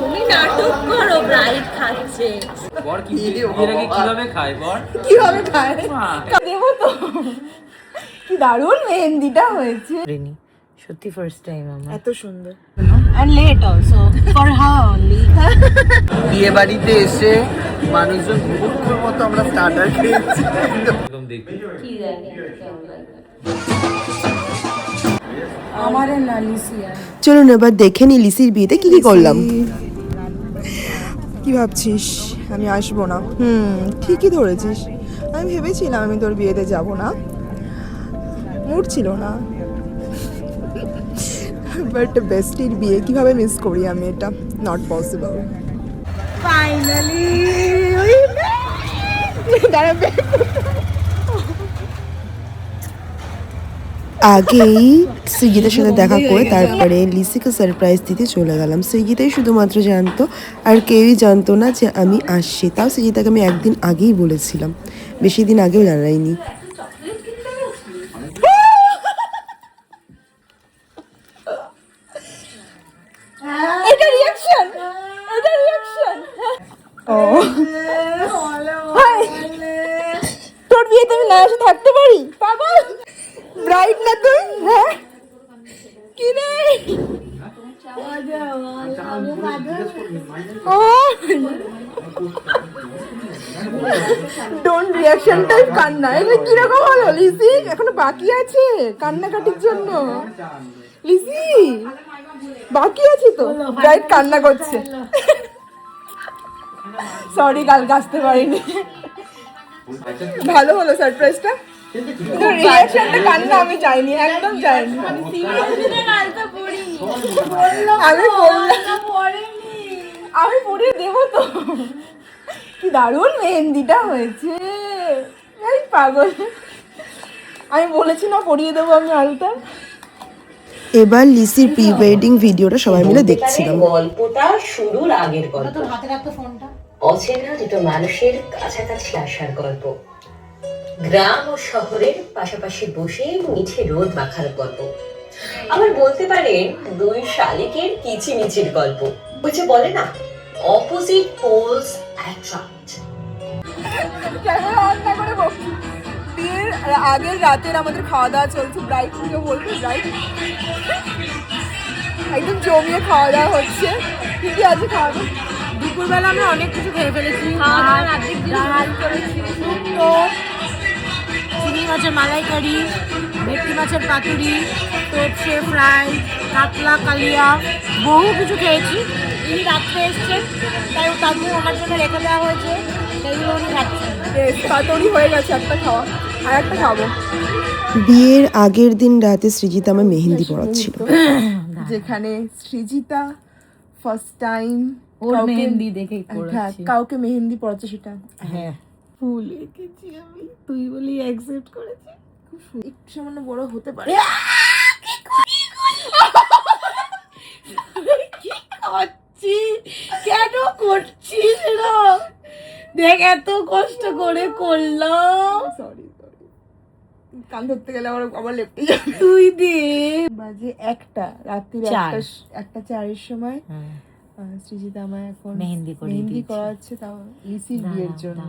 তুমি নাটক করো, ব্রাইড খাচ্ছে। বর কি এর আগে কিভাবে খায় বর? কিভাবে খায় দেবো তো। কি দারুণ মেহেন্দিটা হয়েছে, সত্যি ফার্স্ট টাইম আমার। এত সুন্দর। And late also for her only. বিয়ে বাড়িতে এসে মানুষজন মুখের মতো আমরা স্টার্টার খেয়েছি। একদম দেখি কি জানি কেমন লাগবে। আমার না লিসিয়া। চলুন এবার দেখে নি লিসির বিয়েতে কি কি করলাম। কি ভাবছিস আমি আসবো না? ঠিকই ধরেছিস। আমি ভেবেছিলাম আমি তোর বিয়েতে যাব না, মুড ছিল না। বাট বেস্টির বিয়ে কিভাবে মিস করি আমি, এটা নট পসিবল। ফাইনালি আগেই সৃজিতার সাথে দেখা করে তারপরে লিসিকে সারপ্রাইজ দিতে চলে গেলাম। সৃজিতাই শুধুমাত্র জানতো, আর কেউই জানতো না যে আমি আসছি। তাও সৃজিতাকে আমি একদিন আগেই বলেছিলাম, বেশি দিন আগেও জানাইনি। এটা রিঅ্যাকশন, এটা রিঅ্যাকশন। ও হাই, তোর বিয়েতে আমি না এসে থাকতে পারি পাগল? ব্রাইড না তুই? হ্যাঁ কি রে? ডোন্ট রিঅ্যাকশন টাইপ কান্না, এটা কিরকম হলো লিসি? এখনো বাকি আছে কান্নাকাটির জন্য। লিসি বাকি আছে তো, ব্রাইড কান্না করছে। সরি কালকে আসতে পারিনি। ভালো হলো সারপ্রাইজটা, কিন্তু রিঅ্যাকশনটা কান্না আমি চাইনি, একদম চাইনি। আমি বললাম আমি পরিয়ে দেবো তো। কি দারুণ মেহেন্দিটা হয়েছে, এই পাগল। আমি বলেছি না পরিয়ে দেবো আমি আলতা। এবার লিসির প্রি ওয়েডিং ভিডিওটা সবাই মিলে দেখছিলাম। গল্পটা শুরুর আগের গল্প, অচেনা দুটো মানুষের কাছাকাছি আসার গল্প, গ্রাম ও শহরের পাশাপাশি বসে মিঠে রোদ মাখার গল্প, আবার বলতে পারেন দুই শালিকের কিচিমিচির গল্প। ওই যে বলে না, opposite poles attract. Camera on না করে বসি। বিয়ের আগের রাতের আমাদের খাওয়া দাওয়া চলছে, ব্রাইড থেকে বলবে ব্রাইড একদম জমিয়ে খাওয়া দাওয়া হচ্ছে। কি কি আছে খাওয়া দাওয়া? দুপুরবেলা আমরা অনেক কিছু খেয়ে ফেলেছি। ডাল করেছি, শুক্তো, চিংড়ি মাছের মালাইকারি, ভেটকি মাছের পাতুরি, সর্ষে ফ্রাই, কাতলা কালিয়া, বহু কিছু খেয়েছি। ইনি রাত্রে এসছেন, তাই তাকে ওনার জন্য রেখে দেওয়া হয়েছে, সেইগুলো উনি খাচ্ছেন। পাতুরি হয়ে গেছে একটা খাওয়া, আর একটা খাবো। বিয়ের আগের দিন রাতে সৃজিতা আমার মেহেন্দি পড়াচ্ছিল, যেখানে সৃজিতা ফার্স্ট টাইম ওর মেহেন্দি দেখেই পড়াচ্ছি। কাউকে মেহেন্দি পড়াচ্ছে সেটা। হ্যাঁ, ভুলে গেছি আমি, তুই বলি অ্যাকসেপ্ট করেছি। একটু সামান্য বড় হতে পারে। কেন করছিস না? দেখ এত কষ্ট করে করলাম। সরি সরি, কান ধরতে গেলে আবার লেপটে যাবে। তুই দে। বাজে একটা, রাত্রির একটা 4-এর সময় সৃজিতা আমায় এখন মেহেন্দি করাচ্ছে, তাও লিসির বিয়ের জন্য।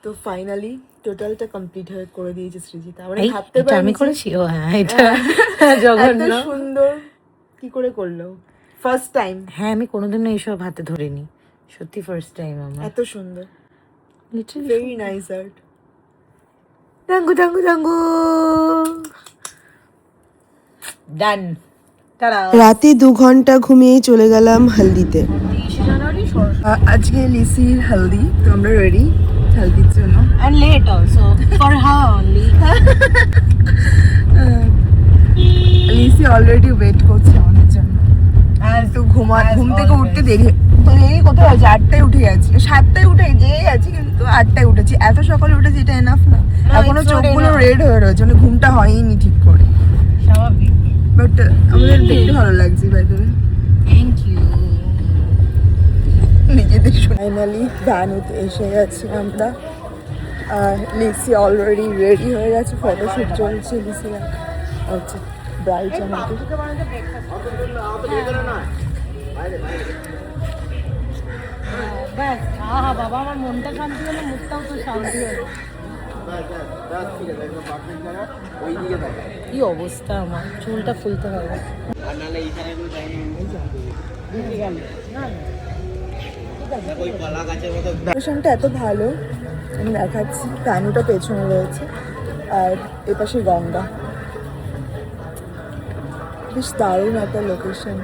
তো ফাইনালি টোটালটা কমপ্লিট হয়ে করে দিয়েছে সৃজিতা। আমরা ভাবতে পারি আমি করেছি। ও হ্যাঁ, এটা জঘন্য। এত সুন্দর কি করে করলো, ফার্স্ট টাইম। হ্যাঁ, আমি কোনোদিনও এইসব হাতে ধরিনি, সত্যি ফার্স্ট টাইম আমার। এত সুন্দর, লিটারালি ভেরি নাইস আর্ট। জাঙ্গু জাঙ্গু জাঙ্গু ডান। রাতে 2 ঘন্টা ঘুমিয়ে চলে গেলাম হলদিতে। আজকে লিসির হলদি, তো আমরা রেডি হলদির জন্য। And late also for her only. Lizzy already wait করছে আমাদের জন্য। আর তো ঘুম থেকে উঠতে দেরি কোথায় আছে, 8টায় উঠে গেছি, 7টায় উঠে যেয়ে গেছি, কিন্তু 8টায় উঠেছি। এত সকালে উঠেছি, এটা এনাফ না। এখনো চোখগুলো রেড হয়ে রয়েছে, মানে ঘুমটা হয়নি ঠিক করে, স্বাভাবিক। বাট আমাদের দেখতে ভালো লাগছে বাইরে। Thank you. নিজেদের ফাইনালি ভ্যানুতে এসে গেছি আমরা, আর লিসি অলরেডি রেডি হয়ে গেছে, ফটোশুট চলছে। লিসি হচ্ছে ব্রাইড আমাকে ব্যাস, আহা বাবা, আমার মনটা শান্তি হলো, মুখটাও তো শান্তি হলো। কি অবস্থা, আমার চুলটা ফুলতে হবে। লোকেশনটা এত ভালো, আমি দেখাচ্ছি। প্যানুটা পেছনে রয়েছে আর এপাশে গঙ্গা, বেশ দারুণ একটা লোকেশন।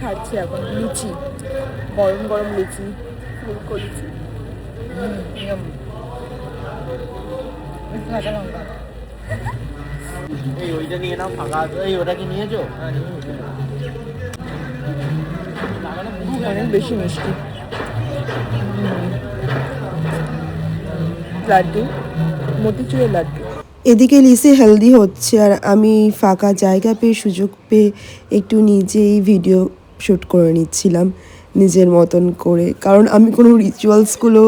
খাচ্ছি এখন লুচি, গরম গরম লুচি, ফুলকো লুচি। এই ওইটা নিয়ে নাও, ফাঁকা আছে। এই ওটা কি নিয়েছো? অনেক বেশি মিষ্টি। লাড্ডু, মতিচুরের লাড্ডু। এদিকে লিসি হেলদি হচ্ছে আর আমি ফাঁকা জায়গা পেয়ে সুযোগ পেয়ে একটু নিজেই ভিডিও শ্যুট করে নিচ্ছিলাম নিজের মতন করে, কারণ আমি কোনো রিচুয়ালসগুলো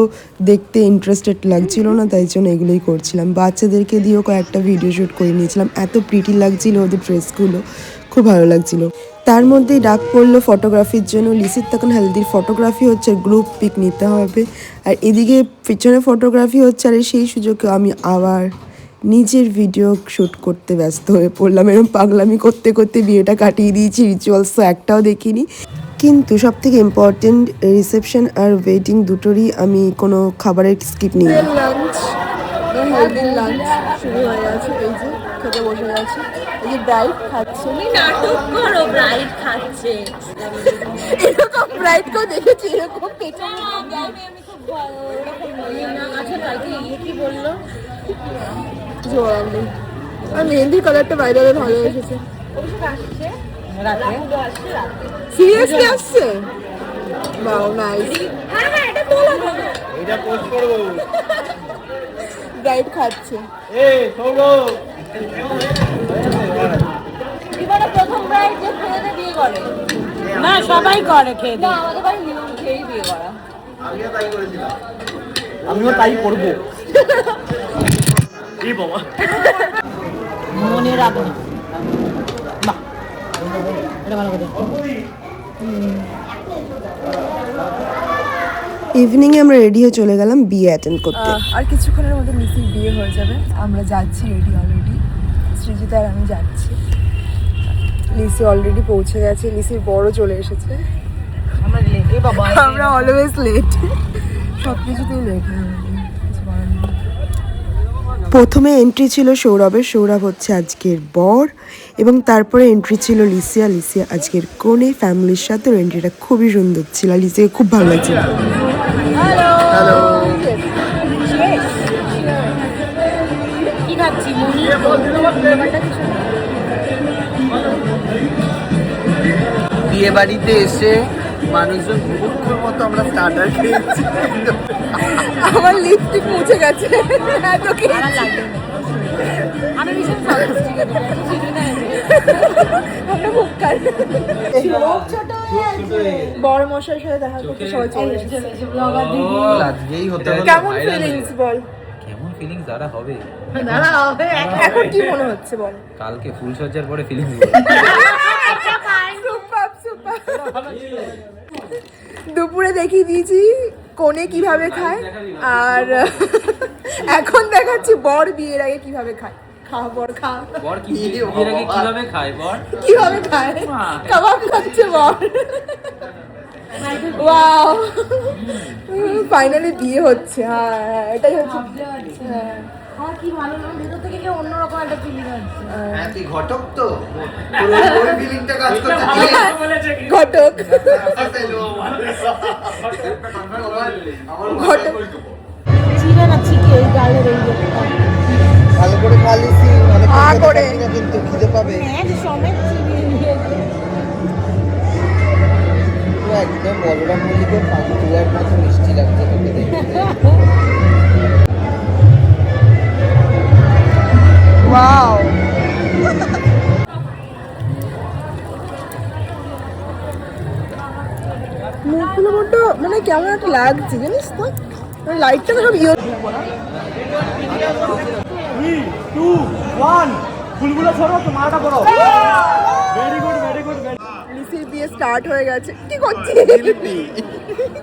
দেখতে ইন্টারেস্টেড লাগছিল না, তাই জন্য এগুলোই করছিলাম। বাচ্চাদেরকে দিয়েও কয়েকটা ভিডিও শ্যুট করে নিয়েছিলাম, এত প্রিটি লাগছিল ওদের ড্রেসগুলো, খুব ভালো লাগছিল। তার মধ্যেই ডাক পড়লো ফটোগ্রাফির জন্য। লিসির তখন হেলদির ফটোগ্রাফি হচ্ছে, গ্রুপ পিক নিতে হবে, আর এদিকে পিছনে ফটোগ্রাফি হচ্ছে। আর সেই সুযোগে আমি আবার নিজের ভিডিও শ্যুট করতে ব্যস্ত হয়ে পড়লাম। এরকম পাগলামি করতে করতে বিয়েটা কাটিয়ে দিয়েছি, রিচুয়ালস তো একটাও দেখিনি। কিন্তু সব থেকে ইম্পর্টেন্ট, রিসেপশন আর ওয়েডিং দুটোরই আমি কোনো খাবারের স্কিপ নিই। লাঞ্চ, হেলদি লাঞ্চ শুরু হয়ে গেছে। এই যে খেতে বসে গেছে, এই যে ব্রাইড খাচ্ছে। নাটক করো, ব্রাইড খাচ্ছে। এরকম ব্রাইডকেও দেখেছি এরকম পেছনে। আচ্ছা, কালকে ইয়ে কি বললো? কিছু বলার নেই। আর মেহেন্দির কালারটা বাইরে ভালো এসেছে। সিরিয়াসলি আসছে? বাও, নাইস। এটা পোস্ট করবো। ব্রাইড খাচ্ছে। এবারে প্রথম ব্রাইড যে খেয়ে দিয়ে বিয়ে করে না, সবাই করে খেয়ে দিয়ে। আমাদের বাড়ি নিয়ম খেয়েই বিয়ে করা। আমিও তাই করবো। এই বাবা, মনে রাখো না। বাহ, এটা ভালো কথা। ইভিনিংয়ে আমরা রেডি হয়ে চলে গেলাম বিয়ে অ্যাটেন্ড করতে। আর কিছুক্ষণের মধ্যে লিসির বিয়ে হয়ে যাবে, আমরা যাচ্ছি, রেডি অলরেডি। সৃজিতা আর আমি যাচ্ছি। লিসি অলরেডি পৌঁছে গেছে, লিসির বড় চলে এসেছে। আমরা অলওয়েজ লেট, সব কিছুতেই লেট। প্রথমে এন্ট্রি ছিল সৌরভের, সৌরভ হচ্ছে আজকের বর, এবং তারপরে এন্ট্রি ছিল লিসিয়া, লিসিয়া আজকের কোণে ফ্যামিলির সাথে। ওর এন্ট্রিটা খুবই সুন্দর ছিল, লিসিয়াকে খুব ভালো লাগছিল। হ্যালো। কি খাচ্ছি? বিয়ে বাড়িতে এসে মানুষজন মুখের মতো আমরা স্টার্টার খেয়েছি। আমার লিপস্টিক মুছে গেছে, এত কি আমি ভীষণ আমরা খুব কাজ। বড় মশাইয়ের সাথে দেখা করতে সবাই চলে এসেছে। আজকেই হতে হলো। কেমন ফিলিংস বল? কেমন ফিলিংস দাঁড়া হবে? এখন কি মনে হচ্ছে বল? কালকে ফুলসজ্জার পরে ফিলিংস সুপার সুপার। দুপুরে দেখিয়ে দিয়েছি কোণে কিভাবে খায়, আর এখন দেখাচ্ছি বর বিয়ের আগে কিভাবে খায়। খা বর, খা। বর কি বিয়ের আগে কিভাবে খায়? বর কিভাবে খায়? কাবাব খাচ্ছে বর। ওয়াও, ফাইনালি বিয়ে হচ্ছে। হ্যাঁ, এটাই হচ্ছে। হ্যাঁ, আমার কি ভালো লাগে, ভেতর থেকে কি অন্যরকম একটা ফিলিং হচ্ছে। তুই ঘটক তো, ওই ফিলিংটা কাজ করছে। ঘটক। ঘটক চিড়ে না চিকে এই গালের এই ভালো করে খালিছি, অনেক আ করে। কিন্তু খিদে পাবে। সমেত চিবিয়ে নিয়েছে। পুরো একদম বলরাম মল্লিকের পান্তুয়ার মতো মিষ্টি লাগছে তোকে দেখতে। ওয়াও, মুখগুলো বড্ড মানে কেমন একটা লাগছে জানিস তো। লাইটটা তো সব ইয়ে লিসির বিয়ে স্টার্ট হয়ে গেছে। কি করছিস?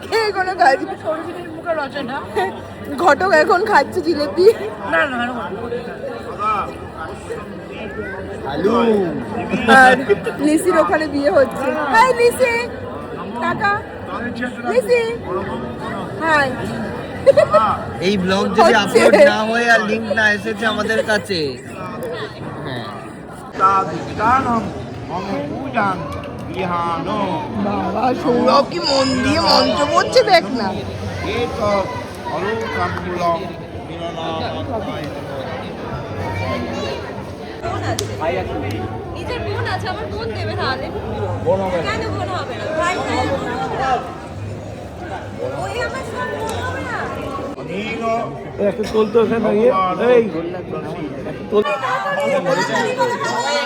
কে কোনো কাজ? সরস্বতীর মুখে রচনা। ঘটক এখন খাচ্ছে জিলেপি। না না ভালো আর লিসির ওখানে বিয়ে হচ্ছে। হাই লিসি, টাকা লিসি, হাই। এই ব্লগ যদি হচ্ছে। আপলোড না হয়ে আর লিংক না এসেছে আমাদের কাছে, হ্যাঁ বাবা সৌরভ কি মন দিয়ে মন্ত্র পড়ছে দেখ না। নিজের বোন আছে, আমার বোন দেবে তাহলে। কেন বোন হবে না? ভাই ভাই বোন হবে না। ওই আমার সব বোন হবে না।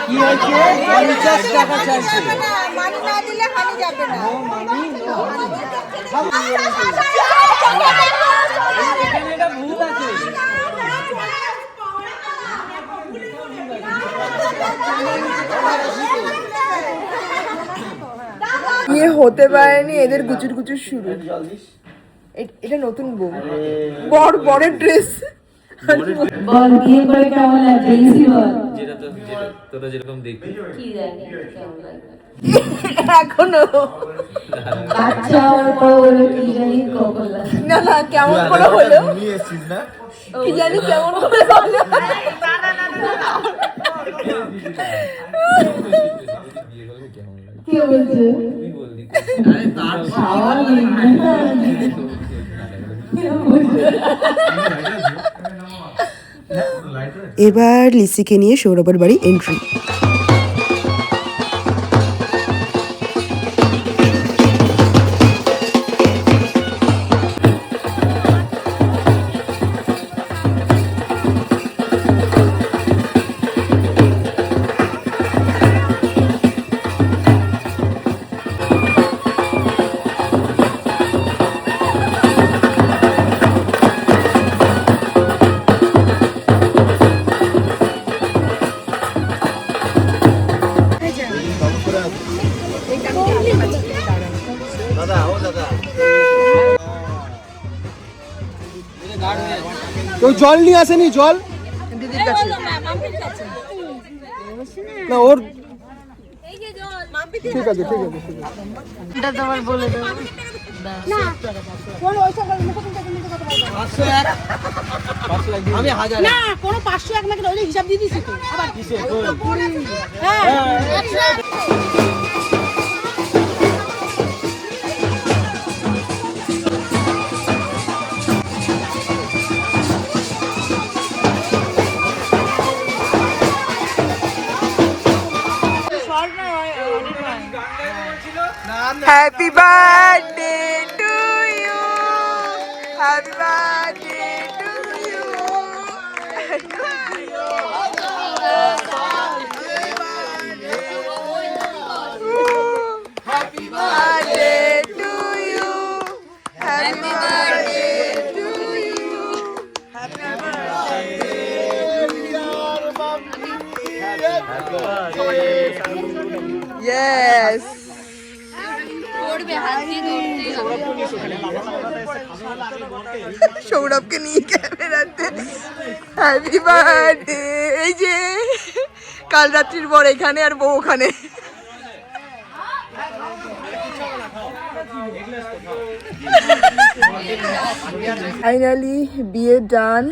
কি হয়েছে? 50 টাকা চাইছে। মানি না দিলে হানি যাবে না। বিয়ে হতে পারেনি, এদের গুচুর গুচুর শুরু। এটা নতুন বউ, বরের ড্রেস। বল বিয়ে করে কেমন লাগছে ইসি বল। তোরা যেরকম দেখবি কি জানি কেমন লাগবে। এখনো বাচ্চা হওয়ার পর হলো কি জানি কখন লাগে। না না, কেমন করে হলো কি জানি, কেমন করে হলো। কি বলছে? খাওয়া এবার লিসিকে নিয়ে সৌরভের বাড়ি এন্ট্রি। কেউ জল নিয়ে আসেনি? জল দিদির কাছে না ওর, এই যে জল মাম্পি ঠিক আছে ঠিক আছে ঠিক আছে। এটা তোমার বলে দেবো। আমি 1000 না কোনো 500 এক নাকি রইলে হিসাব দিয়ে দিছি তো আবার হ্যাঁ happy birthday to you, happy birthday to you. Happy birthday to you, happy birthday to you, happy birthday. Yes, সৌরভকে নিয়ে ক্যামেরাতে হ্যাপি বার্থডে। এই যে কাল রাত্রির পর এখানে আর বউ ওখানে। ফাইনালি বিয়ে ডান,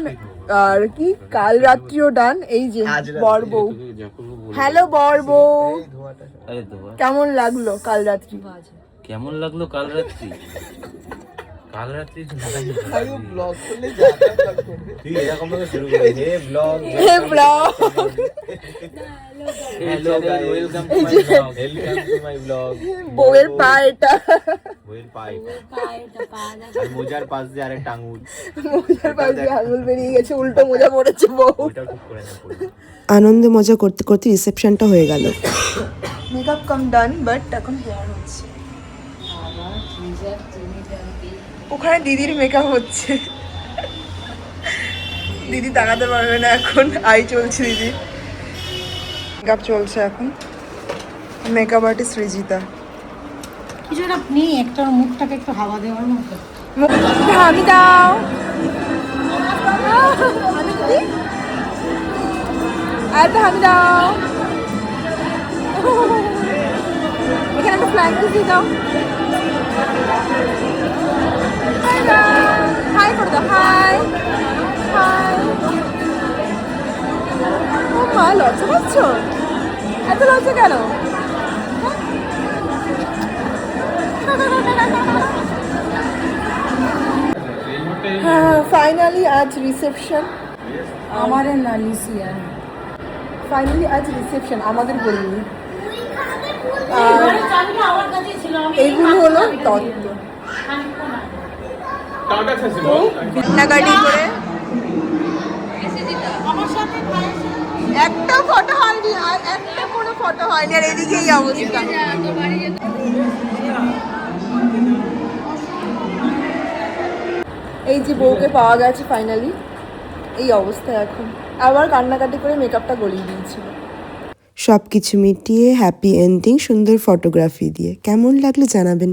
আর কি কাল রাত্রিও ডান। এই যে বর বউ। হ্যালো বর বউ, আরে তো কেমন লাগলো কাল রাত্রি? কেমন লাগলো কাল রাত্রি? কাল রাত্রি ব্লগ করলে যা করবে তুই এরকম ভাবে শুরু করে hey blog hey blog, hello guys welcome to my blog, welcome to my blog. বউয়ের পা এটা, বউয়ের পাই আর মোজার পাশ দিয়ে আরেকটা আঙুল, মোজার পাশ দিয়ে আঙুল বেরিয়ে গেছে, উল্টো মোজা পড়েছে বউ। ওটা ঠিক করে না পড়ে। আনন্দে মজা করতে করতে রিসেপশনটা হয়ে গেল। মেকআপ কম ডান, বাট এখন হেয়ার হচ্ছে। ও ওখানে দিদির মেকআপ হচ্ছে, দিদি তাকাতে পারবে না এখন, আই চলছে দিদি মেকআপ চলছে এখন। Makeup artist Srijita. কিছু একটা নেই, একটা মুখটাকে একটু হাওয়া দেওয়ার মতো। আমি দাও আমি দাও, এখানে একটা ফ্ল্যাগ দিয়ে দাও, হাই করে দাও, হাই হাই। ও মা, লজ্জা পাচ্ছ? এত লজ্জা কেন? হ্যাঁ, ফাইনালি আজ রিসেপশন আমারে না লিসিয়া, ফাইনালি আজ রিসেপশন আমাদের বলিনি। আমার কাছে ছিল, আমি এইগুলো হলো তত্ত্ব। রান্নাগাড়ি করে আমার সাথে একটা ফটো হয়নি, আর একটা কোনো ফটো হয়নি, আর এদিকে এই অবস্থা। এই যে বউকে পাওয়া গেছে ফাইনালি, এই অবস্থা এখন। আবার কান্নাকাটি করে মেকআপটা গলিয়ে দিয়েছিল। সব কিছু মিটিয়ে হ্যাপি এন্ডিং সুন্দর ফটোগ্রাফি দিয়ে। কেমন লাগলো জানাবেন।